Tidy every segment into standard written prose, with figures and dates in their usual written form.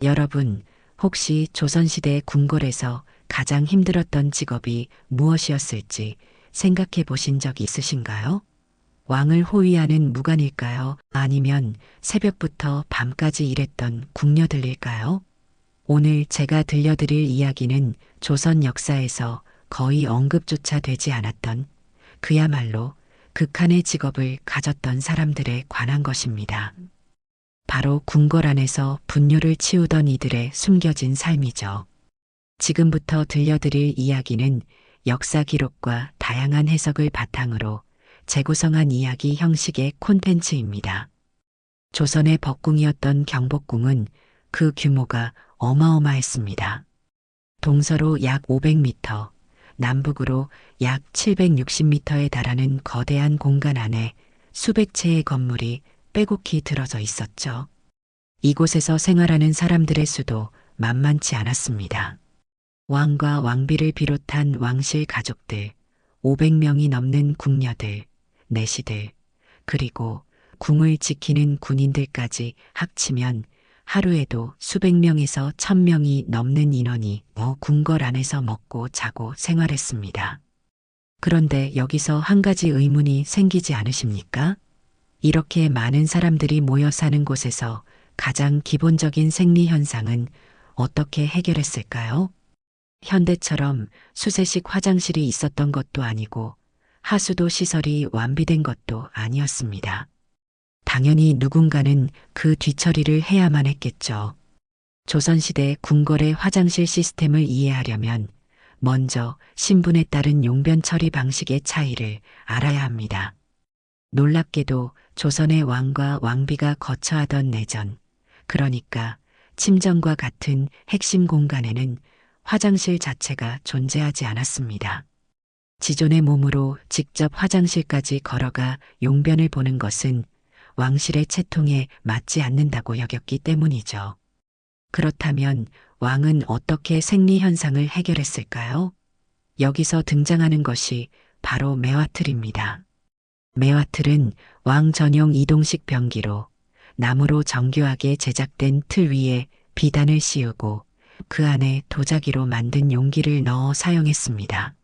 여러분, 혹시 조선시대 궁궐에서 가장 힘들었던 직업이 무엇이었을지 생각해 보신 적 있으신가요? 왕을 호위하는 무관일까요? 아니면 새벽부터 밤까지 일했던 궁녀들일까요? 오늘 제가 들려드릴 이야기는 조선 역사에서 거의 언급조차 되지 않았던 그야말로 극한의 직업을 가졌던 사람들에 관한 것입니다. 바로 궁궐 안에서 분뇨를 치우던 이들의 숨겨진 삶이죠. 지금부터 들려드릴 이야기는 역사 기록과 다양한 해석을 바탕으로 재구성한 이야기 형식의 콘텐츠입니다. 조선의 법궁이었던 경복궁은 그 규모가 어마어마했습니다. 동서로 약 500m, 남북으로 약 760m에 달하는 거대한 공간 안에 수백 채의 건물이 빼곡히 들어져 있었죠. 이곳에서 생활하는 사람들의 수도 만만치 않았습니다. 왕과 왕비를 비롯한 왕실 가족들, 500명이 넘는 궁녀들, 내시들, 그리고 궁을 지키는 군인들까지 합치면 하루에도 수백 명에서 1000명이 넘는 인원이 궁궐 안에서 먹고 자고 생활했습니다. 그런데 여기서 한 가지 의문이 생기지 않으십니까? 이렇게 많은 사람들이 모여 사는 곳에서 가장 기본적인 생리 현상은 어떻게 해결했을까요? 현대처럼 수세식 화장실이 있었던 것도 아니고 하수도 시설이 완비된 것도 아니었습니다. 당연히 누군가는 그 뒤처리를 해야만 했겠죠. 조선시대 궁궐의 화장실 시스템을 이해하려면 먼저 신분에 따른 용변 처리 방식의 차이를 알아야 합니다. 놀랍게도 조선의 왕과 왕비가 거처하던 내전, 그러니까 침정과 같은 핵심 공간에는 화장실 자체가 존재하지 않았습니다. 지존의 몸으로 직접 화장실까지 걸어가 용변을 보는 것은 왕실의 채통에 맞지 않는다고 여겼기 때문이죠. 그렇다면 왕은 어떻게 생리 현상을 해결했을까요? 여기서 등장하는 것이 바로 매화틀입니다. 매화틀은 왕 전용 이동식 변기로 나무로 정교하게 제작된 틀 위에 비단을 씌우고 그 안에 도자기로 만든 용기를 넣어 사용했습니다.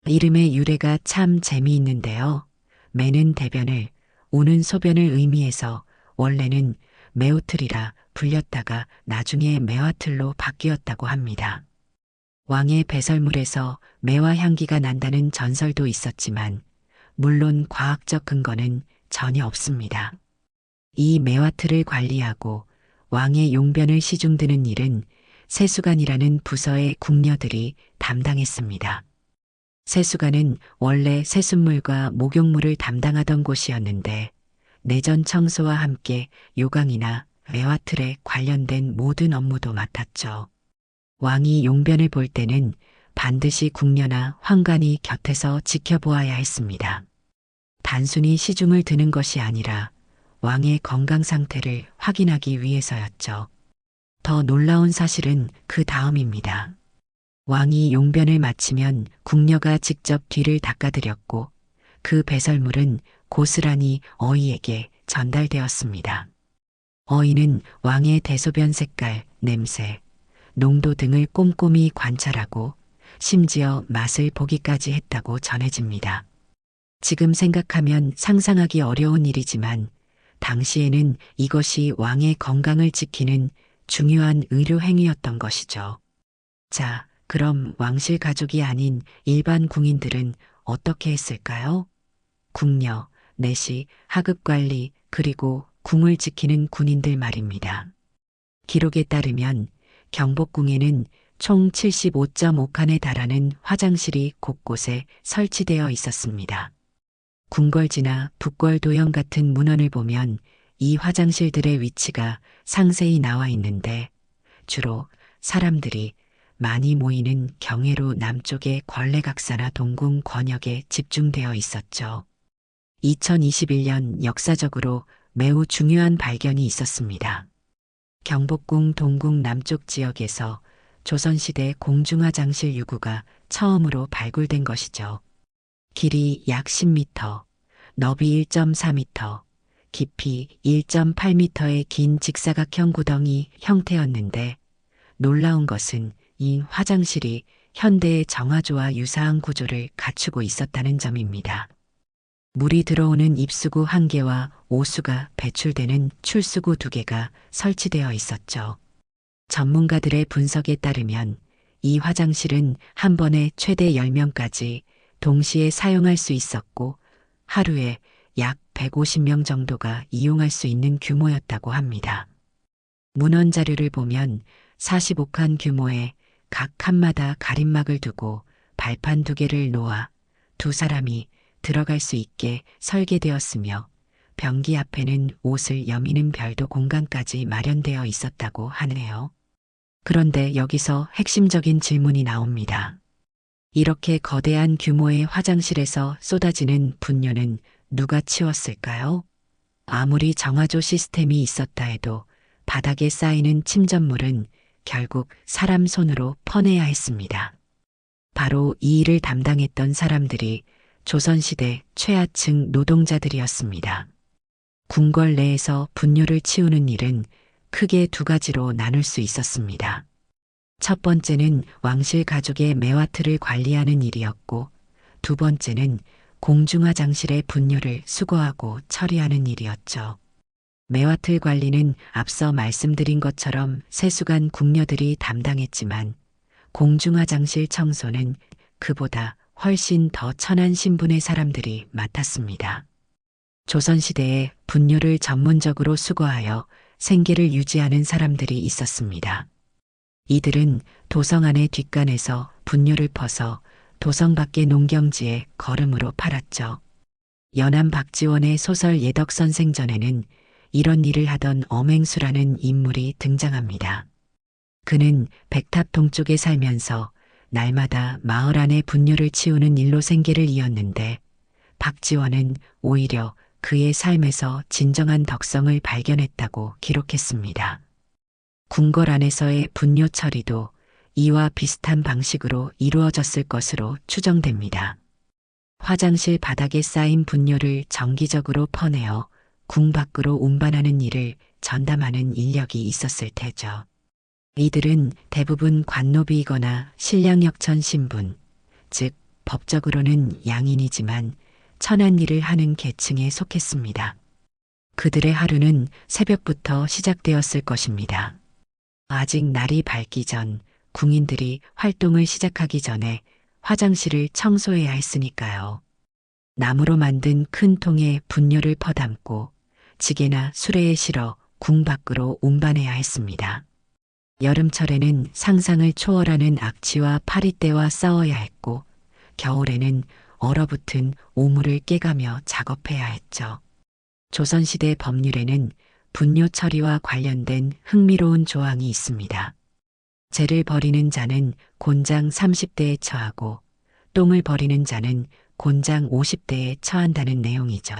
이름의 유래가 참 재미있는데요. 매는 대변을, 우는 소변을 의미해서 원래는 매우틀이라 불렸다가 나중에 매화틀로 바뀌었다고 합니다. 왕의 배설물에서 매화 향기가 난다는 전설도 있었지만 물론 과학적 근거는 전혀 없습니다. 이 매화틀을 관리하고 왕의 용변을 시중드는 일은 세수관이라는 부서의 궁녀들이 담당했습니다. 세수관은 원래 세숫물과 목욕물을 담당하던 곳이었는데 내전 청소와 함께 요강이나 매화틀에 관련된 모든 업무도 맡았죠. 왕이 용변을 볼 때는 반드시 궁녀나 환관이 곁에서 지켜보아야 했습니다. 단순히 시중을 드는 것이 아니라 왕의 건강 상태를 확인하기 위해서였죠. 더 놀라운 사실은 그 다음입니다. 왕이 용변을 마치면 궁녀가 직접 뒤를 닦아드렸고 그 배설물은 고스란히 어이에게 전달되었습니다. 어이는 왕의 대소변 색깔, 냄새, 농도 등을 꼼꼼히 관찰하고 심지어 맛을 보기까지 했다고 전해집니다. 지금 생각하면 상상하기 어려운 일이지만 당시에는 이것이 왕의 건강을 지키는 중요한 의료 행위였던 것이죠. 자, 그럼 왕실 가족이 아닌 일반 궁인들은 어떻게 했을까요? 궁녀, 내시, 하급관리, 그리고 궁을 지키는 군인들 말입니다. 기록에 따르면 경복궁에는 총 75.5칸에 달하는 화장실이 곳곳에 설치되어 있었습니다. 궁궐지나 북궐도형 같은 문헌을 보면 이 화장실들의 위치가 상세히 나와 있는데 주로 사람들이 많이 모이는 경회로 남쪽의 권례각사나 동궁 권역에 집중되어 있었죠. 2021년 역사적으로 매우 중요한 발견이 있었습니다. 경복궁 동궁 남쪽 지역에서 조선시대 공중화장실 유구가 처음으로 발굴된 것이죠. 길이 약 10m, 너비 1.4m, 깊이 1.8m의 긴 직사각형 구덩이 형태였는데 놀라운 것은 이 화장실이 현대의 정화조와 유사한 구조를 갖추고 있었다는 점입니다. 물이 들어오는 입수구 1개와 오수가 배출되는 출수구 2개가 설치되어 있었죠. 전문가들의 분석에 따르면 이 화장실은 한 번에 최대 10명까지 동시에 사용할 수 있었고 하루에 약 150명 정도가 이용할 수 있는 규모였다고 합니다. 문헌 자료를 보면 45칸 규모의 각 칸마다 가림막을 두고 발판 2개를 놓아 2사람이 들어갈 수 있게 설계되었으며 변기 앞에는 옷을 여미는 별도 공간까지 마련되어 있었다고 하네요. 그런데 여기서 핵심적인 질문이 나옵니다. 이렇게 거대한 규모의 화장실에서 쏟아지는 분뇨는 누가 치웠을까요? 아무리 정화조 시스템이 있었다 해도 바닥에 쌓이는 침전물은 결국 사람 손으로 퍼내야 했습니다. 바로 이 일을 담당했던 사람들이 조선시대 최하층 노동자들이었습니다. 궁궐 내에서 분뇨를 치우는 일은 크게 2가지로 나눌 수 있었습니다. 첫 번째는 왕실 가족의 매화틀을 관리하는 일이었고, 2번째는 공중화장실의 분뇨를 수거하고 처리하는 일이었죠. 매화틀 관리는 앞서 말씀드린 것처럼 세수관 궁녀들이 담당했지만, 공중화장실 청소는 그보다 훨씬 더 천한 신분의 사람들이 맡았습니다. 조선시대에 분뇨를 전문적으로 수거하여 생계를 유지하는 사람들이 있었습니다. 이들은 도성 안의 뒷간에서 분뇨를 퍼서 도성 밖의 농경지에 거름으로 팔았죠. 연암 박지원의 소설 예덕선생전에는 이런 일을 하던 엄행수라는 인물이 등장합니다. 그는 백탑 동쪽에 살면서 날마다 마을 안의 분뇨를 치우는 일로 생계를 이었는데 박지원은 오히려 그의 삶에서 진정한 덕성을 발견했다고 기록했습니다. 궁궐 안에서의 분뇨 처리도 이와 비슷한 방식으로 이루어졌을 것으로 추정됩니다. 화장실 바닥에 쌓인 분뇨를 정기적으로 퍼내어 궁 밖으로 운반하는 일을 전담하는 인력이 있었을 테죠. 이들은 대부분 관노비이거나 신량역천 신분, 즉 법적으로는 양인이지만 천한 일을 하는 계층에 속했습니다. 그들의 하루는 새벽부터 시작되었을 것입니다. 아직 날이 밝기 전 궁인들이 활동을 시작하기 전에 화장실을 청소해야 했으니까요. 나무로 만든 큰 통에 분뇨를 퍼담고 지게나 수레에 실어 궁 밖으로 운반해야 했습니다. 여름철에는 상상을 초월하는 악취와 파리떼와 싸워야 했고 겨울에는 얼어붙은 오물을 깨가며 작업해야 했죠. 조선시대 법률에는 분뇨 처리와 관련된 흥미로운 조항이 있습니다. 재를 버리는 자는 곤장 30대에 처하고 똥을 버리는 자는 곤장 50대에 처한다는 내용이죠.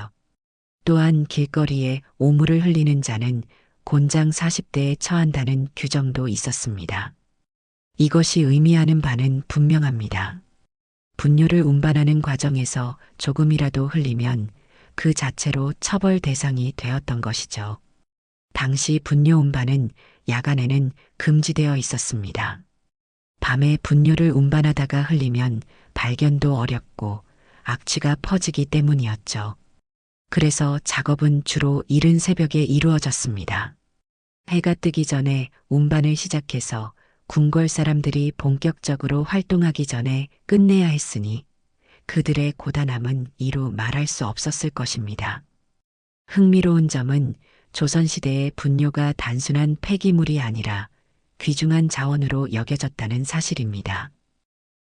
또한 길거리에 오물을 흘리는 자는 곤장 40대에 처한다는 규정도 있었습니다. 이것이 의미하는 바는 분명합니다. 분뇨를 운반하는 과정에서 조금이라도 흘리면 그 자체로 처벌 대상이 되었던 것이죠. 당시 분뇨 운반은 야간에는 금지되어 있었습니다. 밤에 분뇨를 운반하다가 흘리면 발견도 어렵고 악취가 퍼지기 때문이었죠. 그래서 작업은 주로 이른 새벽에 이루어졌습니다. 해가 뜨기 전에 운반을 시작해서 궁궐 사람들이 본격적으로 활동하기 전에 끝내야 했으니 그들의 고단함은 이루 말할 수 없었을 것입니다. 흥미로운 점은 조선시대의 분뇨가 단순한 폐기물이 아니라 귀중한 자원으로 여겨졌다는 사실입니다.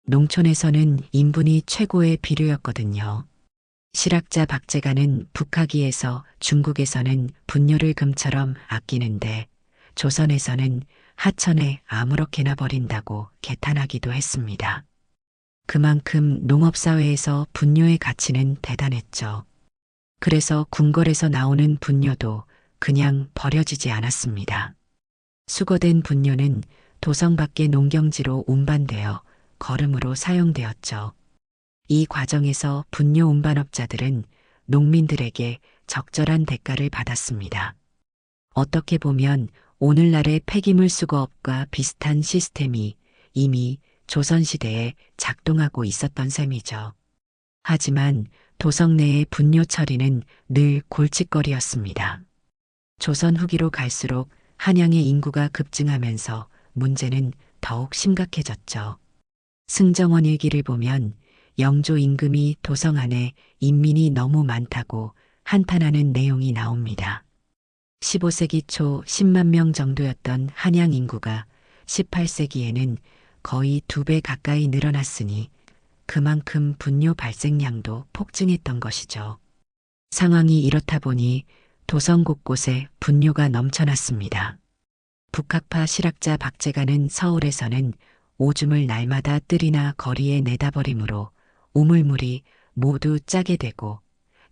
농촌에서는 인분이 최고의 비료였거든요. 실학자 박제가는 북하기에서 중국에서는 분뇨를 금처럼 아끼는데 조선에서는 하천에 아무렇게나 버린다고 개탄하기도 했습니다. 그만큼 농업사회에서 분뇨의 가치는 대단했죠. 그래서 궁궐에서 나오는 분뇨도 그냥 버려지지 않았습니다. 수거된 분뇨는 도성 밖의 농경지로 운반되어 거름으로 사용되었죠. 이 과정에서 분뇨 운반업자들은 농민들에게 적절한 대가를 받았습니다. 어떻게 보면 오늘날의 폐기물 수거업과 비슷한 시스템이 이미 조선시대에 작동하고 있었던 셈이죠. 하지만 도성 내의 분뇨 처리는 늘 골칫거리였습니다. 조선 후기로 갈수록 한양의 인구가 급증하면서 문제는 더욱 심각해졌죠. 승정원 일기를 보면 영조 임금이 도성 안에 인민이 너무 많다고 한탄하는 내용이 나옵니다. 15세기 초 10만 명 정도였던 한양 인구가 18세기에는 거의 2배 가까이 늘어났으니 그만큼 분뇨 발생량도 폭증했던 것이죠. 상황이 이렇다 보니 도성 곳곳에 분뇨가 넘쳐났습니다. 북학파 실학자 박재가는 서울에서는 오줌을 날마다 뜰이나 거리에 내다버리므로 우물물이 모두 짜게 되고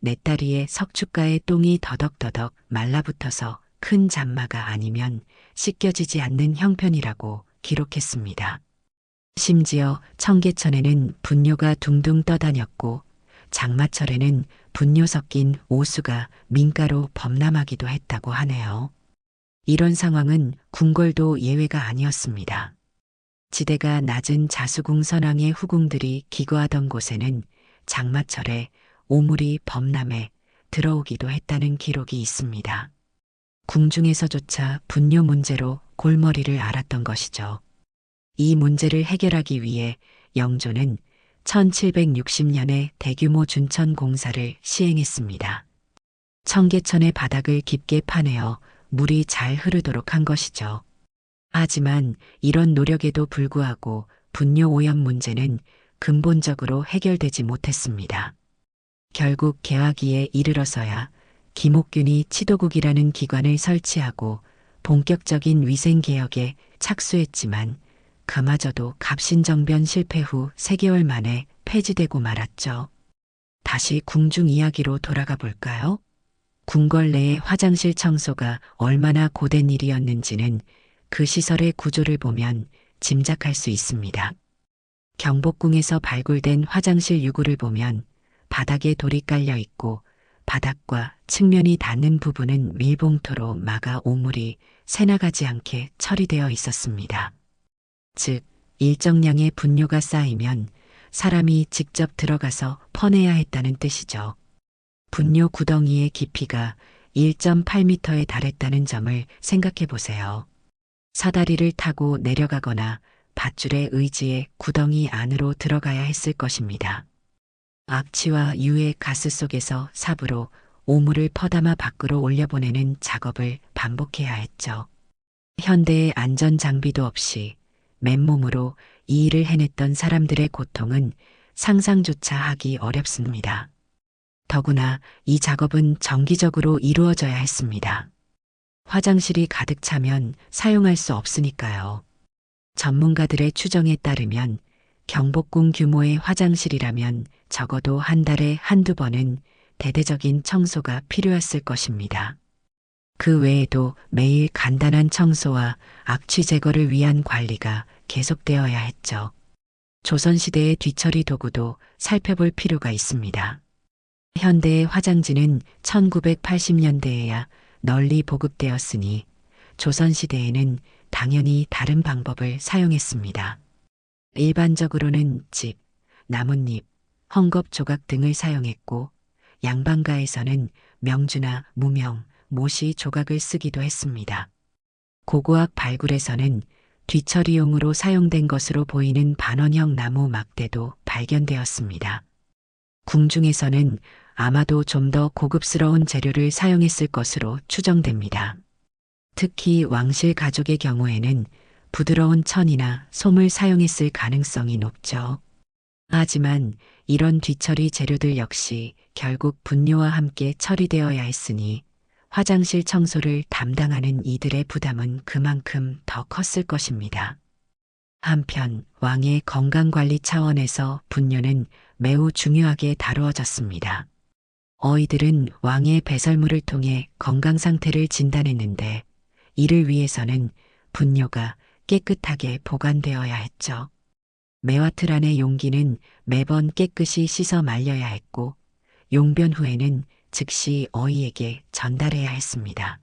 냇다리에 석축가의 똥이 더덕더덕 말라붙어서 큰 잔마가 아니면 씻겨지지 않는 형편이라고 기록했습니다. 심지어 청계천에는 분뇨가 둥둥 떠다녔고 장마철에는 분뇨 섞인 오수가 민가로 범람하기도 했다고 하네요. 이런 상황은 궁궐도 예외가 아니었습니다. 지대가 낮은 자수궁 선왕의 후궁들이 기거하던 곳에는 장마철에 오물이 범람해 들어오기도 했다는 기록이 있습니다. 궁중에서조차 분뇨 문제로 골머리를 앓았던 것이죠. 이 문제를 해결하기 위해 영조는 1760년에 대규모 준천 공사를 시행했습니다. 청계천의 바닥을 깊게 파내어 물이 잘 흐르도록 한 것이죠. 하지만 이런 노력에도 불구하고 분뇨 오염 문제는 근본적으로 해결되지 못했습니다. 결국 개화기에 이르러서야 김옥균이 치도국이라는 기관을 설치하고 본격적인 위생개혁에 착수했지만 그마저도 갑신정변 실패 후 3개월 만에 폐지되고 말았죠. 다시 궁중 이야기로 돌아가 볼까요? 궁궐 내의 화장실 청소가 얼마나 고된 일이었는지는 그 시설의 구조를 보면 짐작할 수 있습니다. 경복궁에서 발굴된 화장실 유구를 보면 바닥에 돌이 깔려 있고 바닥과 측면이 닿는 부분은 밀봉토로 막아 오물이 새나가지 않게 처리되어 있었습니다. 즉, 일정량의 분뇨가 쌓이면 사람이 직접 들어가서 퍼내야 했다는 뜻이죠. 분뇨 구덩이의 깊이가 1.8m에 달했다는 점을 생각해 보세요. 사다리를 타고 내려가거나 밧줄에 의지해 구덩이 안으로 들어가야 했을 것입니다. 악취와 유의 가스 속에서 삽으로 오물을 퍼담아 밖으로 올려보내는 작업을 반복해야 했죠. 현대의 안전 장비도 없이 맨몸으로 이 일을 해냈던 사람들의 고통은 상상조차 하기 어렵습니다. 더구나 이 작업은 정기적으로 이루어져야 했습니다. 화장실이 가득 차면 사용할 수 없으니까요. 전문가들의 추정에 따르면 경복궁 규모의 화장실이라면 적어도 한 달에 한두 번은 대대적인 청소가 필요했을 것입니다. 그 외에도 매일 간단한 청소와 악취 제거를 위한 관리가 계속되어야 했죠. 조선시대의 뒤처리 도구도 살펴볼 필요가 있습니다. 현대의 화장지는 1980년대에야 널리 보급되었으니 조선시대에는 당연히 다른 방법을 사용했습니다. 일반적으로는 집, 나뭇잎, 헝겊 조각 등을 사용했고 양반가에서는 명주나 무명, 모시 조각을 쓰기도 했습니다. 고고학 발굴에서는 뒤처리용으로 사용된 것으로 보이는 반원형 나무 막대도 발견되었습니다. 궁중에서는 아마도 좀 더 고급스러운 재료를 사용했을 것으로 추정됩니다. 특히 왕실 가족의 경우에는 부드러운 천이나 솜을 사용했을 가능성이 높죠. 하지만 이런 뒤처리 재료들 역시 결국 분뇨와 함께 처리되어야 했으니 화장실 청소를 담당하는 이들의 부담은 그만큼 더 컸을 것입니다. 한편 왕의 건강관리 차원에서 분뇨는 매우 중요하게 다루어졌습니다. 어이들은 왕의 배설물을 통해 건강 상태를 진단했는데 이를 위해서는 분뇨가 깨끗하게 보관되어야 했죠. 매화틀 안의 용기는 매번 깨끗이 씻어 말려야 했고 용변 후에는 즉시 어이에게 전달해야 했습니다.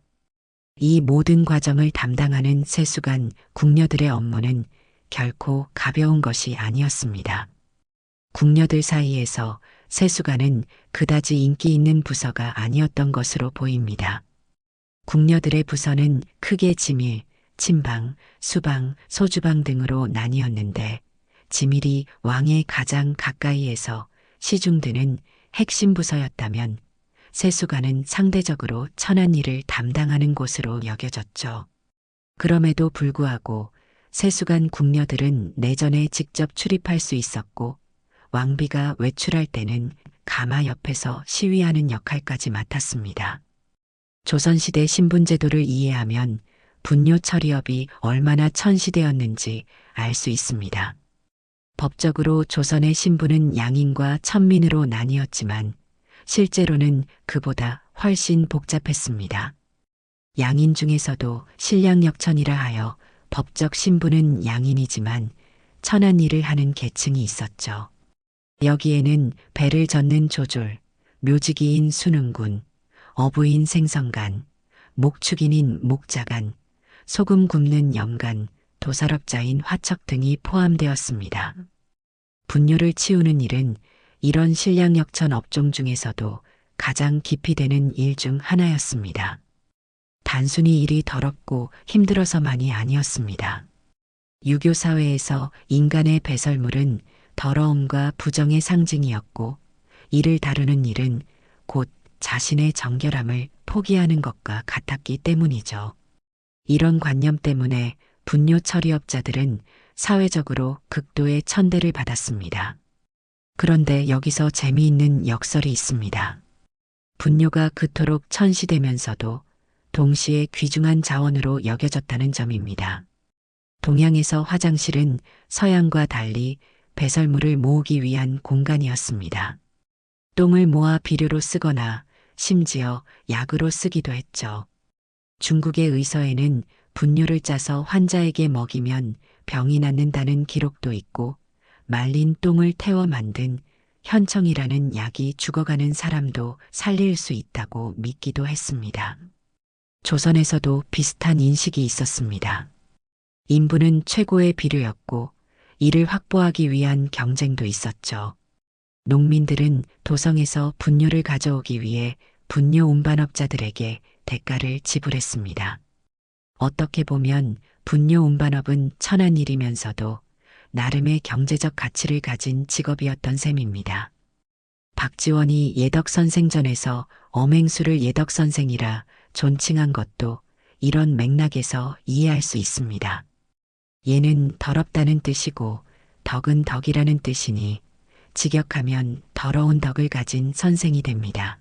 이 모든 과정을 담당하는 세수관 궁녀들의 업무는 결코 가벼운 것이 아니었습니다. 궁녀들 사이에서 세수관은 그다지 인기 있는 부서가 아니었던 것으로 보입니다. 궁녀들의 부서는 크게 지밀, 침방, 수방, 소주방 등으로 나뉘었는데 지밀이 왕의 가장 가까이에서 시중드는 핵심 부서였다면 세수관은 상대적으로 천한 일을 담당하는 곳으로 여겨졌죠. 그럼에도 불구하고 세수관 궁녀들은 내전에 직접 출입할 수 있었고 왕비가 외출할 때는 가마 옆에서 시위하는 역할까지 맡았습니다. 조선시대 신분제도를 이해하면 분뇨 처리업이 얼마나 천시되었는지 알 수 있습니다. 법적으로 조선의 신분은 양인과 천민으로 나뉘었지만 실제로는 그보다 훨씬 복잡했습니다. 양인 중에서도 신량역천이라 하여 법적 신분은 양인이지만 천한 일을 하는 계층이 있었죠. 여기에는 배를 젓는 조졸, 묘지기인 수능군, 어부인 생선간, 목축인인 목자간, 소금 굽는 염간, 도살업자인 화척 등이 포함되었습니다. 분뇨를 치우는 일은 이런 신량역천 업종 중에서도 가장 깊이 되는 일 중 하나였습니다. 단순히 일이 더럽고 힘들어서만이 아니었습니다. 유교 사회에서 인간의 배설물은 더러움과 부정의 상징이었고 이를 다루는 일은 곧 자신의 정결함을 포기하는 것과 같았기 때문이죠. 이런 관념 때문에 분뇨 처리업자들은 사회적으로 극도의 천대를 받았습니다. 그런데 여기서 재미있는 역설이 있습니다. 분뇨가 그토록 천시되면서도 동시에 귀중한 자원으로 여겨졌다는 점입니다. 동양에서 화장실은 서양과 달리 배설물을 모으기 위한 공간이었습니다. 똥을 모아 비료로 쓰거나 심지어 약으로 쓰기도 했죠. 중국의 의서에는 분뇨를 짜서 환자에게 먹이면 병이 낫는다는 기록도 있고 말린 똥을 태워 만든 현청이라는 약이 죽어가는 사람도 살릴 수 있다고 믿기도 했습니다. 조선에서도 비슷한 인식이 있었습니다. 인부는 최고의 비료였고 이를 확보하기 위한 경쟁도 있었죠. 농민들은 도성에서 분뇨를 가져오기 위해 분뇨 운반업자들에게 대가를 지불했습니다. 어떻게 보면 분뇨 운반업은 천한 일이면서도 나름의 경제적 가치를 가진 직업이었던 셈입니다. 박지원이 예덕선생전에서 엄행수를 예덕선생이라 존칭한 것도 이런 맥락에서 이해할 수 있습니다. 예는 더럽다는 뜻이고 덕은 덕이라는 뜻이니 직역하면 더러운 덕을 가진 선생이 됩니다.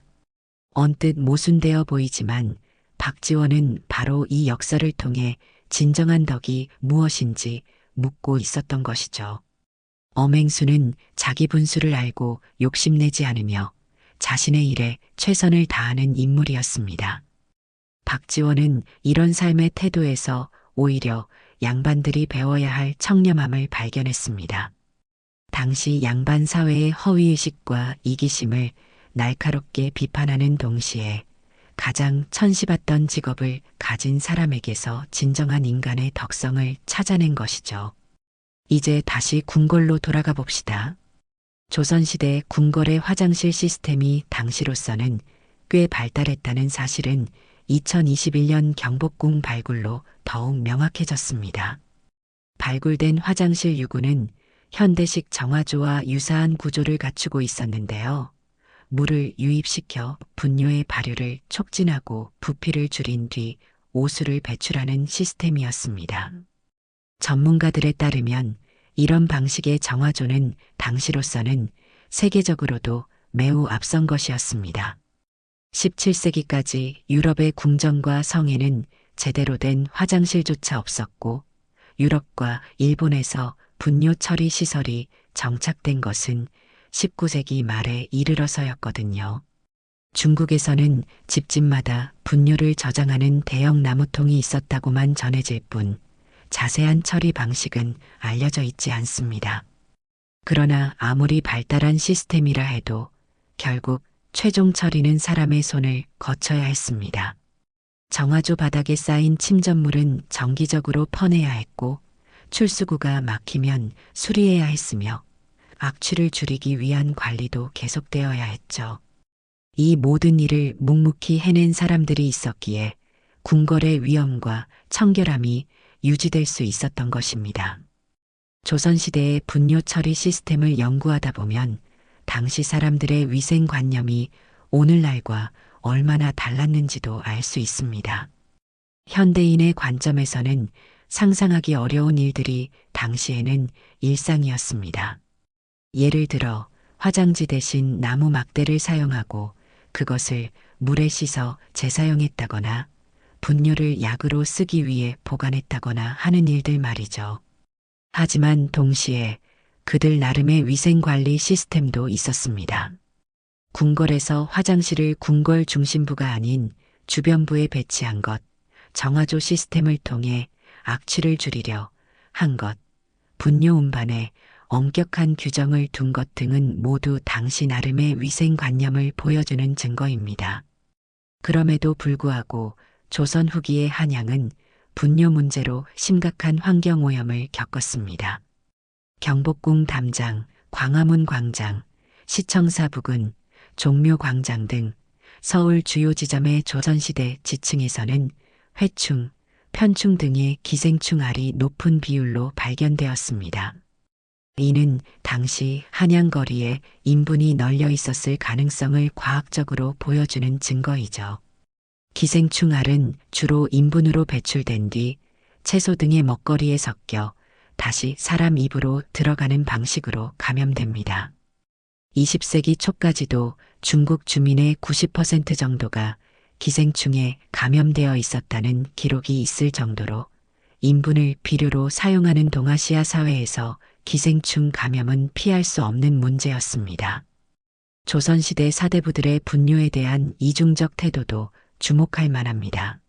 언뜻 모순되어 보이지만 박지원은 바로 이 역사를 통해 진정한 덕이 무엇인지 묻고 있었던 것이죠. 엄행수는 자기 분수를 알고 욕심내지 않으며 자신의 일에 최선을 다하는 인물이었습니다. 박지원은 이런 삶의 태도에서 오히려 양반들이 배워야 할 청렴함을 발견했습니다. 당시 양반 사회의 허위의식과 이기심을 날카롭게 비판하는 동시에 가장 천시받던 직업을 가진 사람에게서 진정한 인간의 덕성을 찾아낸 것이죠. 이제 다시 궁궐로 돌아가 봅시다. 조선시대 궁궐의 화장실 시스템이 당시로서는 꽤 발달했다는 사실은 2021년 경복궁 발굴로 더욱 명확해졌습니다. 발굴된 화장실 유구는 현대식 정화조와 유사한 구조를 갖추고 있었는데요. 물을 유입시켜 분뇨의 발효를 촉진하고 부피를 줄인 뒤 오수를 배출하는 시스템이었습니다. 전문가들에 따르면 이런 방식의 정화조는 당시로서는 세계적으로도 매우 앞선 것이었습니다. 17세기까지 유럽의 궁전과 성에는 제대로 된 화장실조차 없었고 유럽과 일본에서 분뇨 처리 시설이 정착된 것은 19세기 말에 이르러서였거든요. 중국에서는 집집마다 분뇨를 저장하는 대형 나무통이 있었다고만 전해질 뿐 자세한 처리 방식은 알려져 있지 않습니다. 그러나 아무리 발달한 시스템이라 해도 결국 최종 처리는 사람의 손을 거쳐야 했습니다. 정화조 바닥에 쌓인 침전물은 정기적으로 퍼내야 했고 출수구가 막히면 수리해야 했으며 악취를 줄이기 위한 관리도 계속되어야 했죠. 이 모든 일을 묵묵히 해낸 사람들이 있었기에 궁궐의 위엄과 청결함이 유지될 수 있었던 것입니다. 조선시대의 분뇨 처리 시스템을 연구하다 보면 당시 사람들의 위생관념이 오늘날과 얼마나 달랐는지도 알 수 있습니다. 현대인의 관점에서는 상상하기 어려운 일들이 당시에는 일상이었습니다. 예를 들어 화장지 대신 나무 막대를 사용하고 그것을 물에 씻어 재사용했다거나 분뇨를 약으로 쓰기 위해 보관했다거나 하는 일들 말이죠. 하지만 동시에 그들 나름의 위생관리 시스템도 있었습니다. 궁궐에서 화장실을 궁궐 중심부가 아닌 주변부에 배치한 것, 정화조 시스템을 통해 악취를 줄이려 한 것, 분뇨 운반에 엄격한 규정을 둔 것 등은 모두 당시 나름의 위생관념을 보여주는 증거입니다. 그럼에도 불구하고 조선 후기의 한양은 분뇨 문제로 심각한 환경오염을 겪었습니다. 경복궁 담장, 광화문 광장, 시청사 부근, 종묘 광장 등 서울 주요 지점의 조선시대 지층에서는 회충, 편충 등의 기생충 알이 높은 비율로 발견되었습니다. 이는 당시 한양 거리에 인분이 널려 있었을 가능성을 과학적으로 보여주는 증거이죠. 기생충 알은 주로 인분으로 배출된 뒤 채소 등의 먹거리에 섞여 다시 사람 입으로 들어가는 방식으로 감염됩니다. 20세기 초까지도 중국 주민의 90% 정도가 기생충에 감염되어 있었다는 기록이 있을 정도로 인분을 비료로 사용하는 동아시아 사회에서 기생충 감염은 피할 수 없는 문제였습니다. 조선시대 사대부들의 분뇨에 대한 이중적 태도도 주목할 만합니다.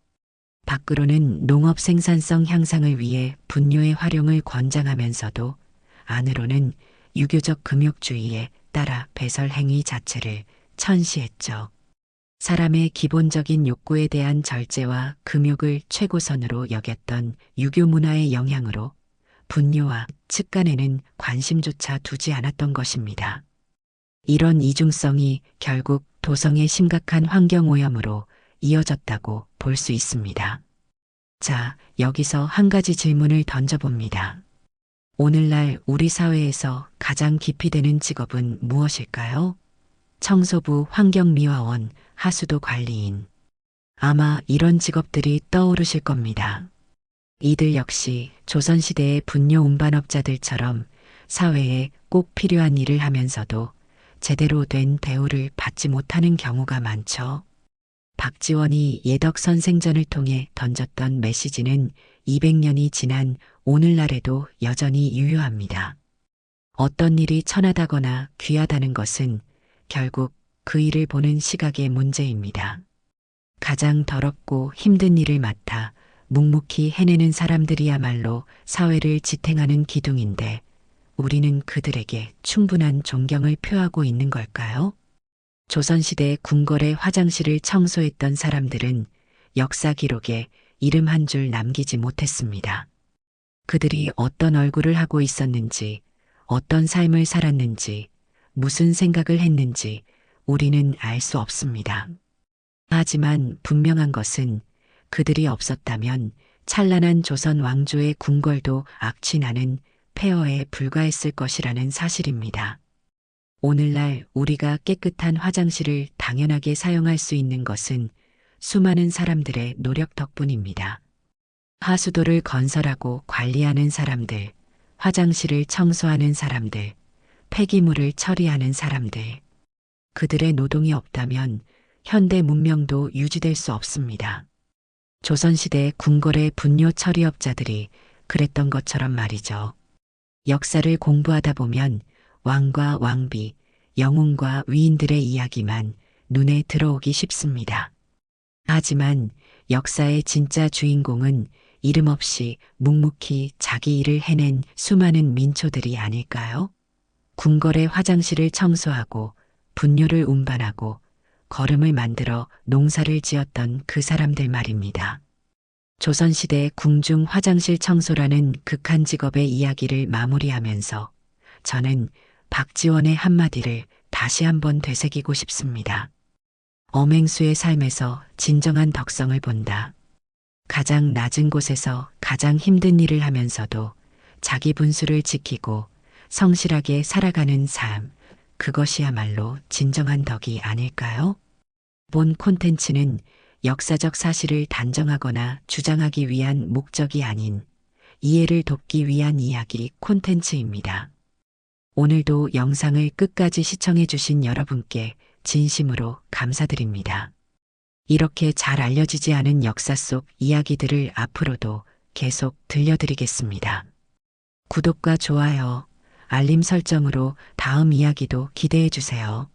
밖으로는 농업 생산성 향상을 위해 분뇨의 활용을 권장하면서도 안으로는 유교적 금욕주의에 따라 배설 행위 자체를 천시했죠. 사람의 기본적인 욕구에 대한 절제와 금욕을 최고선으로 여겼던 유교 문화의 영향으로 분뇨와 측간에는 관심조차 두지 않았던 것입니다. 이런 이중성이 결국 도성의 심각한 환경오염으로 이어졌다고 볼 수 있습니다. 자, 여기서 한 가지 질문을 던져봅니다. 오늘날 우리 사회에서 가장 기피되는 직업은 무엇일까요? 청소부, 환경미화원, 하수도 관리인. 아마 이런 직업들이 떠오르실 겁니다. 이들 역시 조선시대의 분뇨 운반업자들처럼 사회에 꼭 필요한 일을 하면서도 제대로 된 대우를 받지 못하는 경우가 많죠. 박지원이 예덕선생전을 통해 던졌던 메시지는 200년이 지난 오늘날에도 여전히 유효합니다. 어떤 일이 천하다거나 귀하다는 것은 결국 그 일을 보는 시각의 문제입니다. 가장 더럽고 힘든 일을 맡아 묵묵히 해내는 사람들이야말로 사회를 지탱하는 기둥인데 우리는 그들에게 충분한 존경을 표하고 있는 걸까요? 조선시대 궁궐의 화장실을 청소했던 사람들은 역사 기록에 이름 한 줄 남기지 못했습니다. 그들이 어떤 얼굴을 하고 있었는지, 어떤 삶을 살았는지, 무슨 생각을 했는지 우리는 알 수 없습니다. 하지만 분명한 것은 그들이 없었다면 찬란한 조선 왕조의 궁궐도 악취나는 폐허에 불과했을 것이라는 사실입니다. 오늘날 우리가 깨끗한 화장실을 당연하게 사용할 수 있는 것은 수많은 사람들의 노력 덕분입니다. 하수도를 건설하고 관리하는 사람들, 화장실을 청소하는 사람들, 폐기물을 처리하는 사람들. 그들의 노동이 없다면 현대 문명도 유지될 수 없습니다. 조선시대 궁궐의 분뇨 처리업자들이 그랬던 것처럼 말이죠. 역사를 공부하다 보면 왕과 왕비, 영웅과 위인들의 이야기만 눈에 들어오기 쉽습니다. 하지만 역사의 진짜 주인공은 이름 없이 묵묵히 자기 일을 해낸 수많은 민초들이 아닐까요? 궁궐의 화장실을 청소하고 분뇨를 운반하고 거름을 만들어 농사를 지었던 그 사람들 말입니다. 조선시대 궁중 화장실 청소라는 극한 직업의 이야기를 마무리하면서 저는 박지원의 한마디를 다시 한번 되새기고 싶습니다. 엄행수의 삶에서 진정한 덕성을 본다. 가장 낮은 곳에서 가장 힘든 일을 하면서도 자기 분수를 지키고 성실하게 살아가는 삶, 그것이야말로 진정한 덕이 아닐까요? 본 콘텐츠는 역사적 사실을 단정하거나 주장하기 위한 목적이 아닌 이해를 돕기 위한 이야기 콘텐츠입니다. 오늘도 영상을 끝까지 시청해 주신 여러분께 진심으로 감사드립니다. 이렇게 잘 알려지지 않은 역사 속 이야기들을 앞으로도 계속 들려드리겠습니다. 구독과 좋아요, 알림 설정으로 다음 이야기도 기대해 주세요.